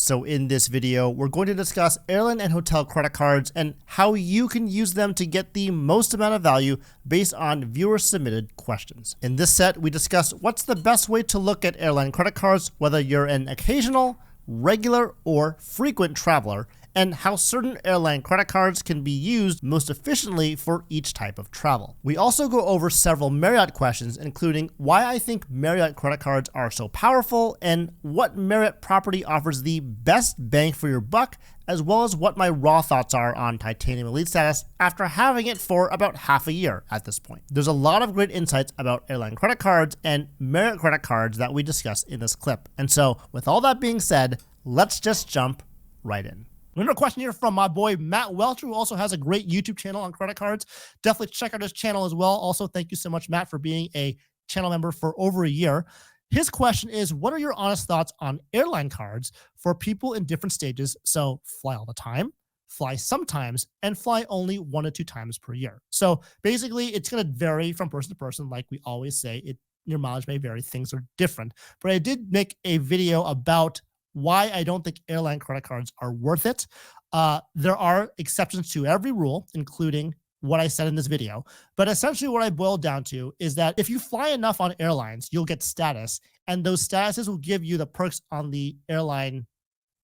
So in this video, we're going to discuss airline and hotel credit cards and how you can use them to get the most amount of value based on viewer submitted questions. In this set, we discuss what's the best way to look at airline credit cards, whether you're an occasional, regular, or frequent traveler, and how certain airline credit cards can be used most efficiently for each type of travel. We also go over several Marriott questions, including why I think Marriott credit cards are so powerful and what Marriott property offers the best bang for your buck, as well as what my raw thoughts are on Titanium Elite status after having it for about half a year at this point. There's a lot of great insights about airline credit cards and Marriott credit cards that we discuss in this clip. And so with all that being said, let's just jump right in. Another question here from my boy Matt Welcher, who also has a great YouTube channel on credit cards. Definitely check out his channel as well. Also, thank you so much, Matt, for being a channel member for over a year. His question is, what are your honest thoughts on airline cards for people in different stages? So fly all the time, fly sometimes, and fly only 1 to 2 times per year. So basically, it's going to vary from person to person. Like we always say, your mileage may vary. Things are different. But I did make a video about why I don't think airline credit cards are worth it. There are exceptions to every rule, including what I said in this video. But essentially what I boiled down to is that if you fly enough on airlines, you'll get status, and those statuses will give you the perks on the airline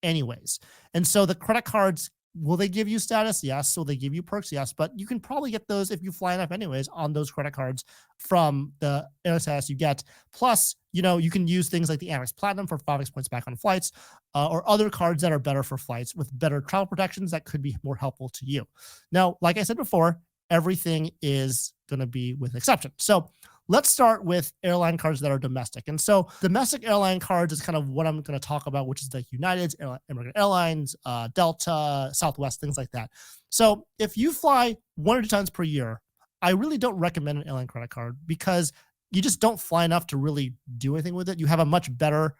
anyways. And so the credit cards, will they give you status? Yes. Will they give you perks? Yes. But you can probably get those if you fly enough anyways on those credit cards from the air status you get. Plus, you can use things like the Amex Platinum for 5x points back on flights, or other cards that are better for flights with better travel protections that could be more helpful to you. Now, like I said before, everything is going to be with exception. So let's start with airline cards that are domestic. And so domestic airline cards is kind of what I'm going to talk about, which is like United's, American Airlines, Delta, Southwest, things like that. So if you fly 1 or 2 times per year, I really don't recommend an airline credit card because you just don't fly enough to really do anything with it. You have a much better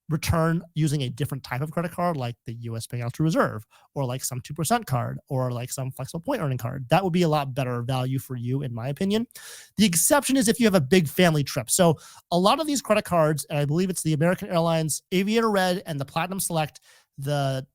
return using a different type of credit card, like the US Bank Ultra Reserve, or like some 2% card, or like some flexible point earning card. That would be a lot better value for you, in my opinion. The exception is if you have a big family trip. So a lot of these credit cards, and I believe it's the American Airlines Aviator Red and the Platinum Select, the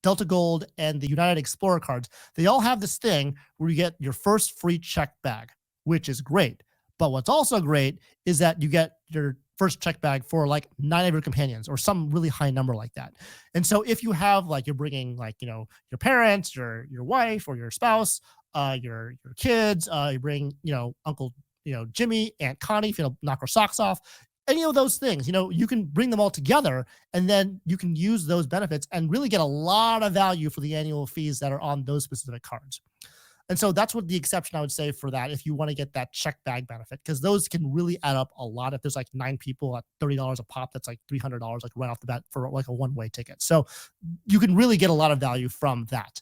Delta Gold, and the United Explorer cards, they all have this thing where you get your first free checked bag, which is great. But what's also great is that you get your first check bag for like 9 of your companions or some really high number like that. And so if you have you're bringing your parents, your wife or your spouse, your kids, you bring, Uncle, Jimmy, Aunt Connie, if you knock her socks off, any of those things, you can bring them all together and then you can use those benefits and really get a lot of value for the annual fees that are on those specific cards. And so that's what the exception I would say for that, if you want to get that check bag benefit, because those can really add up a lot. If there's like 9 people at $30 a pop, that's like $300 like right off the bat for like a one-way ticket. So you can really get a lot of value from that.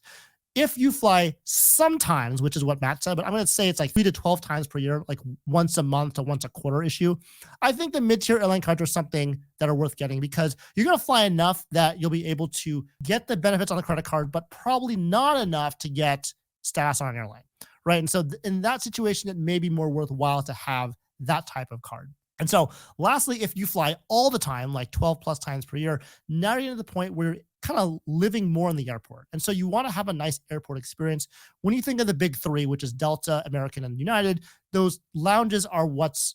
If you fly sometimes, which is what Matt said, but I'm going to say it's like 3 to 12 times per year, like once a month to once a quarter issue. I think the mid-tier airline cards are something that are worth getting because you're going to fly enough that you'll be able to get the benefits on the credit card, but probably not enough to get status on an airline, right? And so in that situation, it may be more worthwhile to have that type of card. And so lastly, if you fly all the time, like 12 plus times per year, now you're to the point where you're kind of living more in the airport. And so you want to have a nice airport experience. When you think of the big 3, which is Delta, American, and United, those lounges are what's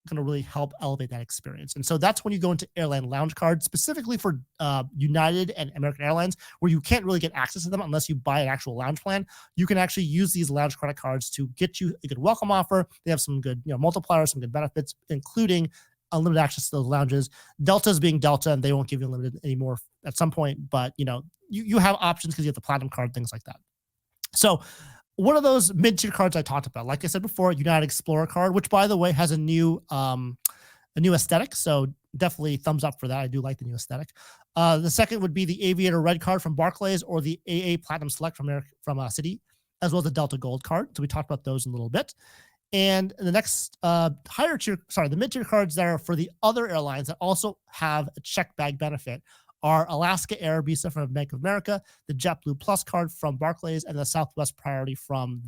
going to really help elevate that experience. And so that's when you go into airline lounge cards, specifically for United and American Airlines, where you can't really get access to them unless you buy an actual lounge plan. You can actually use these lounge credit cards to get you a good welcome offer. They have some good multipliers, some good benefits, including unlimited access to those lounges. Delta's being Delta, and they won't give you unlimited anymore at some point, but you have options because you have the platinum card, things like that. So one of those mid-tier cards I talked about, like I said before, United Explorer card, which by the way has a new aesthetic. So definitely thumbs up for that. I do like the new aesthetic. The second would be the Aviator Red card from Barclays or the AA Platinum Select from Citi, as well as the Delta Gold card. So we talked about those in a little bit. And the next the mid-tier cards that are for the other airlines that also have a check bag benefit are Alaska Air Visa from Bank of America, the JetBlue Plus card from Barclays, and the Southwest Priority from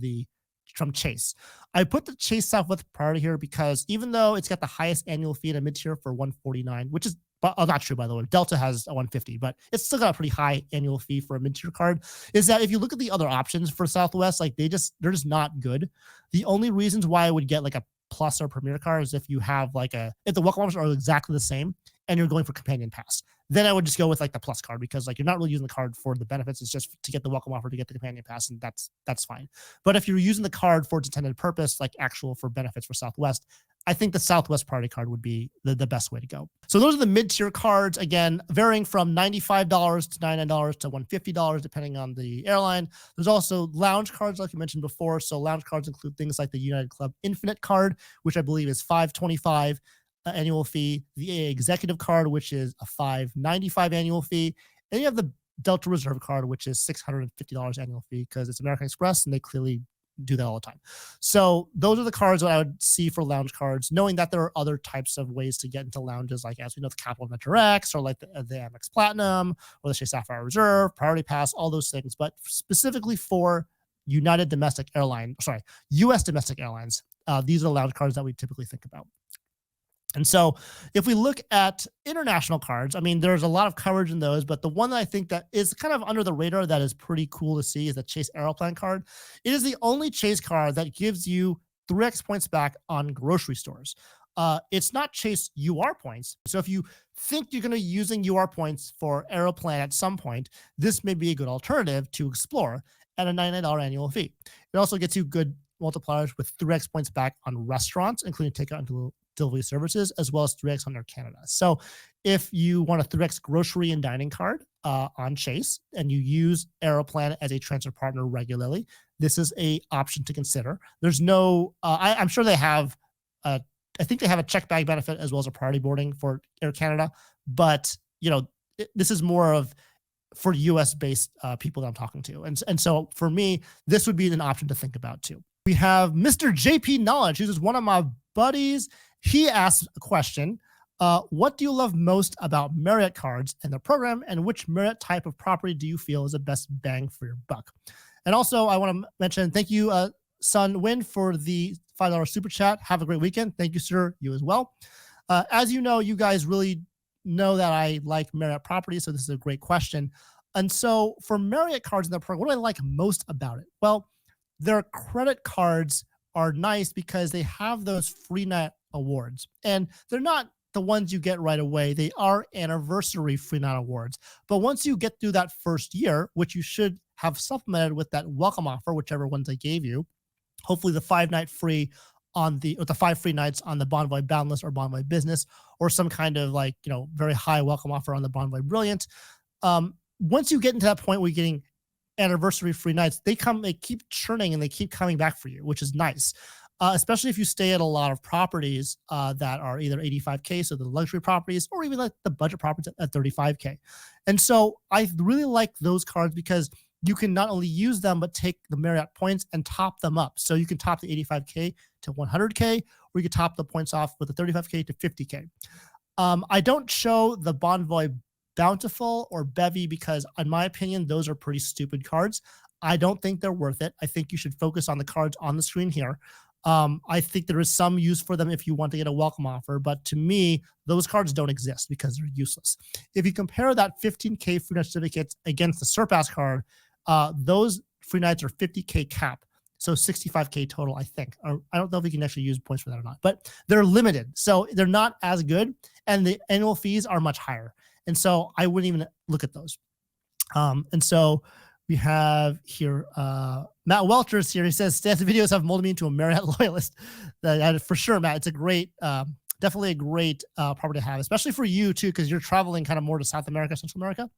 Chase. I put the Chase Southwest Priority here because even though it's got the highest annual fee in a mid-tier for $149, which is but not true, by the way. Delta has a 150, but it's still got a pretty high annual fee for a mid-tier card. Is that if you look at the other options for Southwest, like they're just not good. The only reasons why I would get like a Plus or Premier card is if you have like if the welcome offers are exactly the same and you're going for Companion Pass. Then I would just go with like the Plus card because like you're not really using the card for the benefits. It's just to get the welcome offer to get the Companion Pass, and that's fine. But if you're using the card for its intended purpose, like actual for benefits for Southwest, I think the Southwest Priority card would be the best way to go. So those are the mid-tier cards, again, varying from $95 to $99 to $150, depending on the airline. There's also lounge cards, like you mentioned before. So lounge cards include things like the United Club Infinite card, which I believe is $525 annual fee, the executive card, which is a $595 annual fee, and you have the Delta Reserve card, which is $650 annual fee because it's American Express and they clearly do that all the time. So those are the cards that I would see for lounge cards, knowing that there are other types of ways to get into lounges, like as we know, the Capital Metro X or like the Amex Platinum or the Chase Sapphire Reserve, Priority Pass, all those things. But specifically for U.S. domestic airlines, these are the lounge cards that we typically think about. And so if we look at international cards, I mean, there's a lot of coverage in those, but the one that I think that is kind of under the radar that is pretty cool to see is the Chase Aeroplan card. It is the only Chase card that gives you 3x points back on grocery stores. It's not Chase UR points. So if you think you're going to be using UR points for Aeroplan at some point, this may be a good alternative to explore at a $99 annual fee. It also gets you good multipliers with 3x points back on restaurants, including takeout and delivery services, as well as 3x on Air Canada. So if you want a 3x grocery and dining card on Chase and you use Aeroplan as a transfer partner regularly, this is a option to consider. There's no, I'm sure they have, I think they have a check bag benefit as well as a priority boarding for Air Canada, but this is more of for US based people that I'm talking to. And so for me, this would be an option to think about too. We have Mr. JP Knowledge, who's one of my buddies. He asked a question. What do you love most about Marriott cards and their program, and which Marriott type of property do you feel is the best bang for your buck? And also, I want to mention, thank you, Sun Win, for the $5 super chat. Have a great weekend. Thank you, sir. You as well. As you know, you guys really know that I like Marriott properties, so this is a great question. And so for Marriott cards and their program, what do I like most about it? Well, their credit cards are nice because they have those free night awards, and they're not the ones you get right away. They are anniversary free night awards. But once you get through that first year, which you should have supplemented with that welcome offer, whichever ones they gave you, hopefully the 5-night free on the 5 free nights on the Bonvoy Boundless or Bonvoy Business, or some kind of very high welcome offer on the Bonvoy Brilliant. Once you get into that point where you're getting anniversary free nights, they keep churning and they keep coming back for you, which is nice. Especially if you stay at a lot of properties that are either 85K, so the luxury properties, or even like the budget properties at 35K. And so I really like those cards because you can not only use them, but take the Marriott points and top them up. So you can top the 85K to 100K, or you can top the points off with the 35K to 50K. I don't show the Bonvoy Bountiful or Bevy because, in my opinion, those are pretty stupid cards. I don't think they're worth it. I think you should focus on the cards on the screen here. I think there is some use for them if you want to get a welcome offer, but to me, those cards don't exist because they're useless. If you compare that 15K free night certificates against the Surpass card, those free nights are 50K cap, so 65K total, I think. Or I don't know if you can actually use points for that or not, but they're limited, so they're not as good, and the annual fees are much higher. And so I wouldn't even look at those. And so we have here Matt Welchers here. He says, Stan's videos have molded me into a Marriott loyalist. For sure, Matt. It's a great, definitely a great property to have, especially for you too, because you're traveling kind of more to South America, Central America.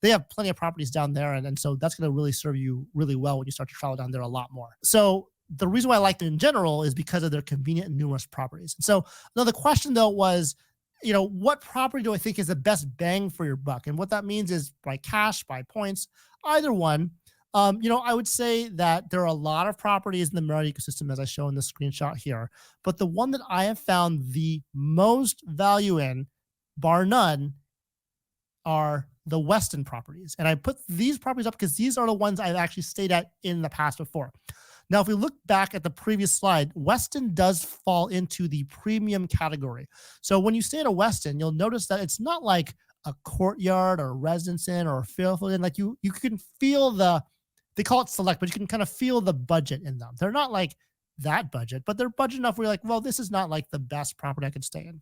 They have plenty of properties down there. And so that's going to really serve you really well when you start to travel down there a lot more. So the reason why I liked it in general is because of their convenient and numerous properties. And so another question though was, what property do I think is the best bang for your buck? And what that means is by cash, by points, either one. I would say that there are a lot of properties in the Marriott ecosystem, as I show in the screenshot here. But the one that I have found the most value in, bar none, are the Westin properties. And I put these properties up because these are the ones I've actually stayed at in the past before. Now, if we look back at the previous slide, Westin does fall into the premium category. So when you stay at a Westin, you'll notice that it's not like a Courtyard or a Residence Inn or a Fairfield Inn. Like you can feel they call it select, but you can kind of feel the budget in them. They're not like that budget, but they're budget enough where you're like, well, this is not like the best property I could stay in.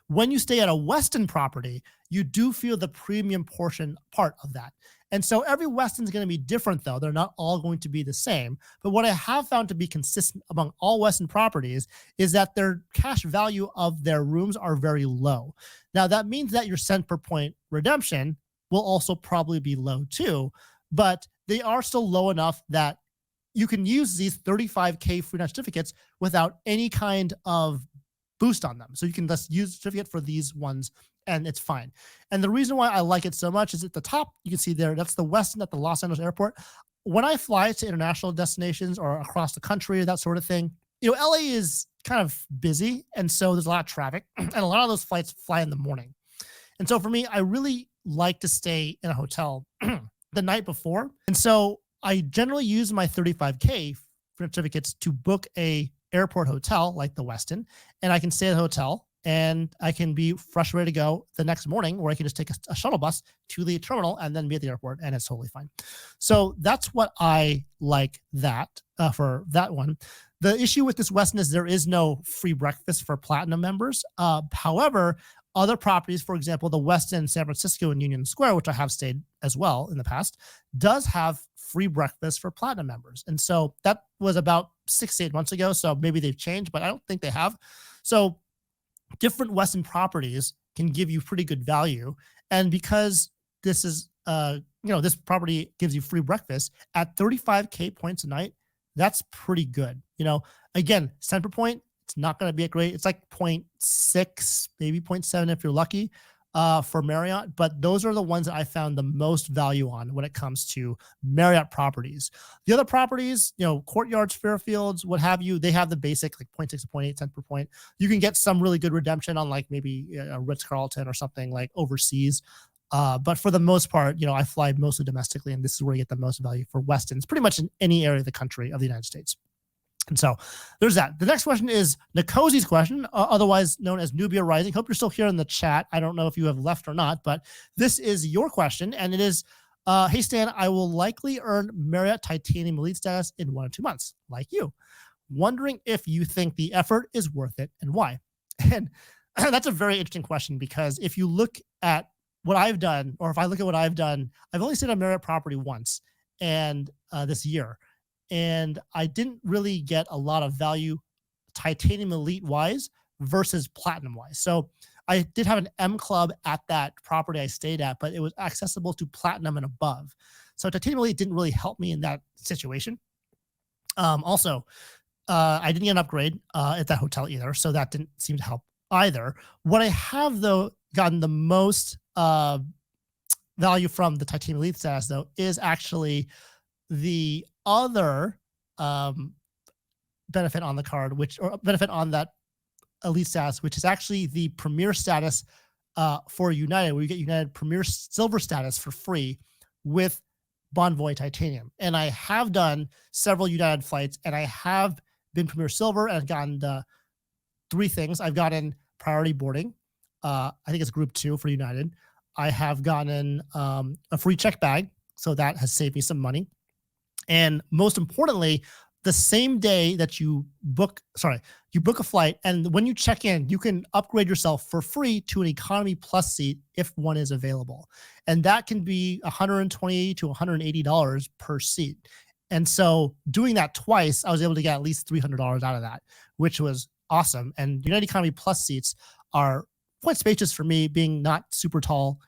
When you stay at a Westin property, you do feel the premium portion part of that. And so every Westin is going to be different, though. They're not all going to be the same. But what I have found to be consistent among all Westin properties is that their cash value of their rooms are very low. Now, that means that your cent per point redemption will also probably be low too, but they are still low enough that you can use these 35K free night certificates without any kind of boost on them. So you can just use the certificate for these ones and it's fine. And the reason why I like it so much is at the top, you can see there, that's the Westin at the Los Angeles airport. When I fly to international destinations or across the country, that sort of thing, LA is kind of busy. And so there's a lot of traffic and a lot of those flights fly in the morning. And so for me, I really like to stay in a hotel the night before. And so I generally use my 35K certificates to book a airport hotel like the Westin, and I can stay at the hotel and I can be fresh, ready to go the next morning, or I can just take a shuttle bus to the terminal and then be at the airport, and it's totally fine. So that's what I like that for that one. The issue with this Westin is there is no free breakfast for platinum members. However, other properties, for example, the Westin San Francisco in Union Square, which I have stayed as well in the past, does have free breakfast for platinum members. And so that was about 6 to 8 months ago. So maybe they've changed, but I don't think they have. So different Westin properties can give you pretty good value. And because this is, this property gives you free breakfast at 35K points a night, that's pretty good. Again, cent per point, it's not going to be great. It's like 0.6, maybe 0.7 if you're lucky for Marriott. But those are the ones that I found the most value on when it comes to Marriott properties. The other properties, Courtyards, Fairfields, what have you, they have the basic like 0.6 to 0.8 cent per point. You can get some really good redemption on like maybe a Ritz-Carlton or something like overseas. But for the most part, I fly mostly domestically, and this is where you get the most value for Westins, pretty much in any area of the country of the United States. And so there's that. The next question is Nikosi's question, otherwise known as Nubia Rising. Hope you're still here in the chat. I don't know if you have left or not, but this is your question. And it is, hey, Stan, I will likely earn Marriott Titanium Elite status in 1 or 2 months, like you. Wondering if you think the effort is worth it and why. And that's a very interesting question, because if you look at what I've done, or if I look at what I've done, I've only stayed on Marriott property once, and this year. And I didn't really get a lot of value Titanium Elite wise versus Platinum wise. So I did have an M Club at that property I stayed at, but it was accessible to Platinum and above. So Titanium Elite didn't really help me in that situation. Also, I didn't get an upgrade at that hotel either, so that didn't seem to help either. What I have, though, gotten the most value from the Titanium Elite status, though, is actually the other benefit on the card, or benefit on that Elite status, which is actually the Premier status for United, where you get United Premier Silver status for free with Bonvoy Titanium. And I have done several United flights, and I have been Premier Silver and gotten 3 things. I've gotten priority boarding. I think it's Group 2 for United. I have gotten a free check bag, so that has saved me some money. And most importantly, the same day that you book a flight, and when you check in, you can upgrade yourself for free to an Economy Plus seat if one is available. And that can be $120 to $180 per seat. And so doing that twice, I was able to get at least $300 out of that, which was awesome. And United Economy Plus seats are quite spacious for me, being not super tall,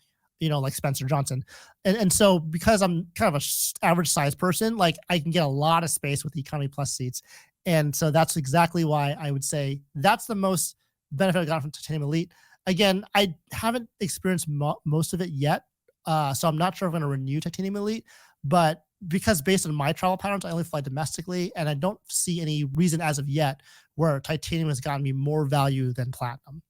like Spencer Johnson. And so because I'm kind of a average size person, like I can get a lot of space with the Economy Plus seats. And so that's exactly why I would say that's the most benefit I got from Titanium Elite. Again, I haven't experienced most of it yet. So I'm not sure if I'm going to renew Titanium Elite, but because based on my travel patterns, I only fly domestically, and I don't see any reason as of yet where Titanium has gotten me more value than Platinum.